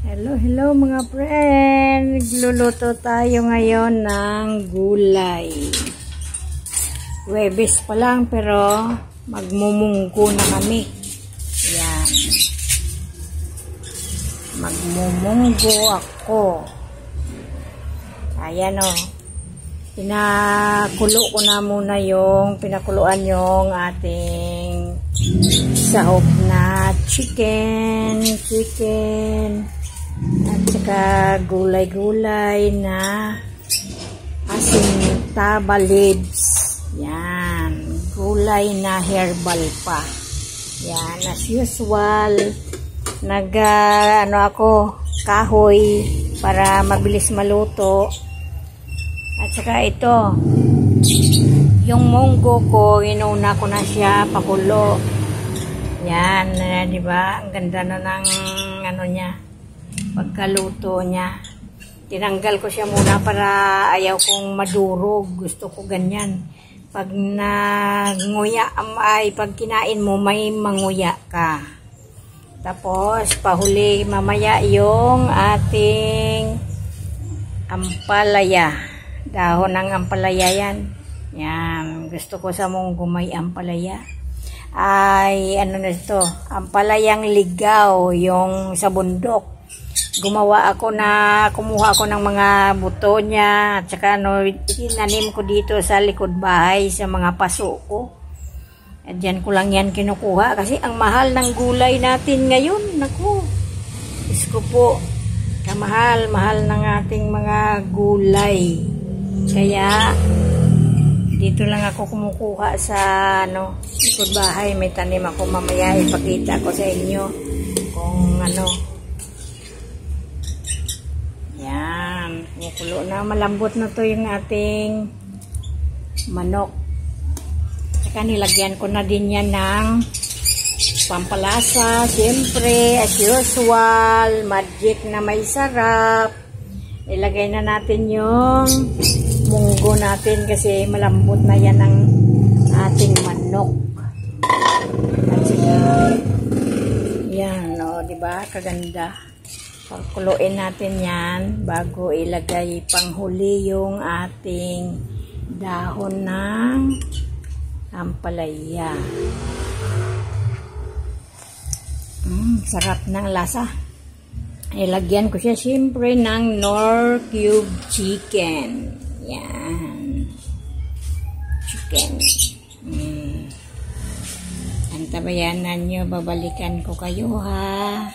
Hello, hello mga friend. Luluto tayo ngayon ng gulay. Huwebes pa lang pero magmumunggo na kami. Yan. Magmumunggo ako. Ayan o. Pinakulo ko na muna yung pinakuluan yung ating sahog na chicken. At saka gulay-gulay na asinta leaves. Yan. Gulay na herbal pa. Yan. As usual, ako, kahoy para mabilis maluto. At saka ito, yung munggo ko, inuna ko na siya pakulo. Yan, di ba? Ang ganda na ng niya. Pagkaluto niya, tinanggal ko siya muna para ayaw kong madurog. Gusto ko ganyan. Pag nanguya pag kinain mo, may manguya ka. Tapos, pahuli mamaya yung ating ampalaya. Dahon ng ampalaya yan. Yan. Gusto ko sa munggo may ampalaya. Ay, ampalayang ligaw, yung sa bundok. Kumuha ako ng mga buto niya at saka tinanim ko dito sa likod bahay sa mga paso ko. At dyan ko lang yan kinukuha kasi ang mahal ng gulay natin ngayon. Naku, isko po, kamahal ng ating mga gulay. Kaya dito lang ako kumukuha sa likod bahay. May tanim ako, mamaya ipakita ko sa inyo kung Yan, kumukulo na. Malambot na to yung ating manok. Saka nilagyan ko na din yan ng pampalasa. Siyempre, as usual, magic na may sarap. Ilagay na natin yung munggo natin kasi malambot na yan ang ating manok. At saka, yan, diba? Kaganda. Pagkuluin natin yan bago ilagay panghuli yung ating dahon ng ampalaya. Sarap ng lasa. Ilagyan ko siya siyempre ng Knorr cube chicken. Yan. Chicken. Antabayanan nyo, babalikan ko kayo ha.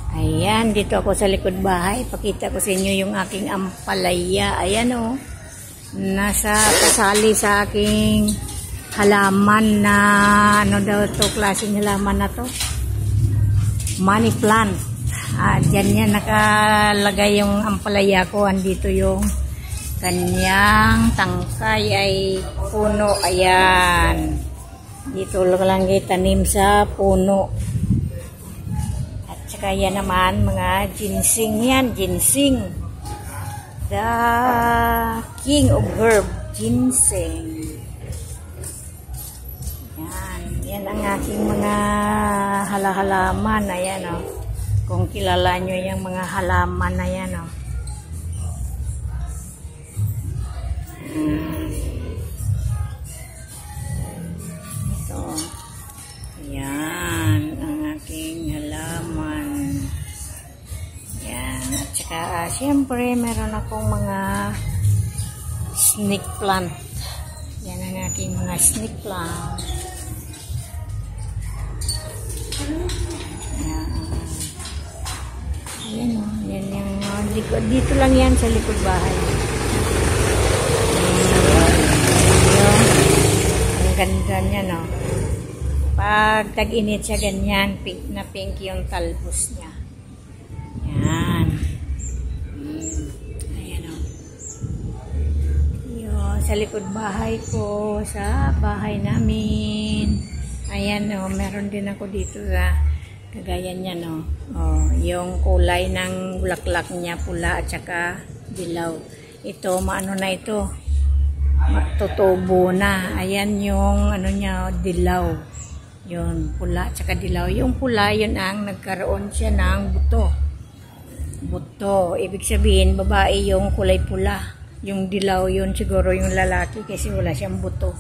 Ayan, dito ako sa likod bahay. Pakita ko sa inyo yung aking ampalaya. Ayan nasa kasali sa aking halaman na daw to, klaseng halaman na to? Money plant. Dyan yan nakalagay yung ampalaya ko. Andito yung kanyang tangkay ay puno. Ayan. Dito lang itanim sa puno. Kaya naman mga ginseng yan, ginseng. The king of herb, ginseng. Yan ang aking mga halaman. Ayan kung kilala nyo yung mga halaman na yan Ito. Yan ang aking halaman. At saka, siyempre, meron akong mga snake plant. Yan ang aking mga snake plant. Ayan yan yung likod. Dito lang yan sa likod bahay. Ang ganda niya, Pag tag-init siya ganyan, pink na pink yung talbos niya. Yan. Ayan sa likod bahay ko, sa bahay namin. Ayan meron din ako dito kagaya niya yung kulay ng bulaklak niya pula at saka dilaw. Ito, na ito. Matutubo na. Ayan yung niya, dilaw. Yun, pula tsaka dilaw. Yung pula, yun ang nagkaroon siya ng buto. buto. Ibig sabihin, babae yung kulay pula. Yung dilaw yun siguro yung lalaki kasi wala siyang buto.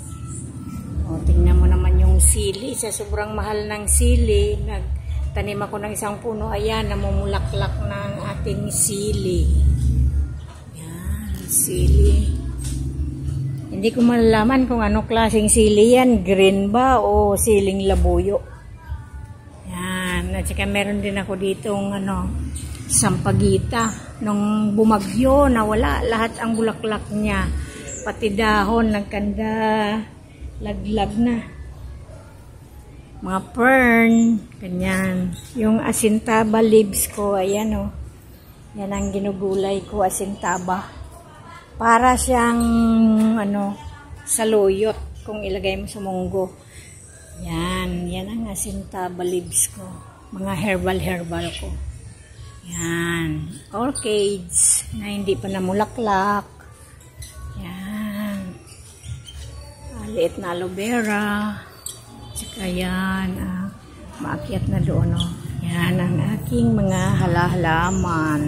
O, tingnan mo naman yung sili. Sa sobrang mahal ng sili, nagtanim ako ng isang puno. Ayan, namumulaklak ng ating sili. Yan, sili. Hindi ko malalaman kung ano klaseng sili yan. Green ba o siling labuyo. Yan. At saka meron din ako ditong sampagita. Nung bumagyo, nawala lahat ang bulaklak niya. Pati dahon, nagkanda, laglag na. Mga fern, ganyan. Yung asintaba leaves ko, ayan o. Yan ang ginugulay ko, asintaba. Para siyang, saluyot kung ilagay mo sa munggo. Yan ang asintaba leaves ko. Mga herbal ko. Yan. Orchids na hindi pa namulaklak. Yan. Liit na aloe vera. Tsaka yan. Maakyat na doon. Yan ang aking mga halaman.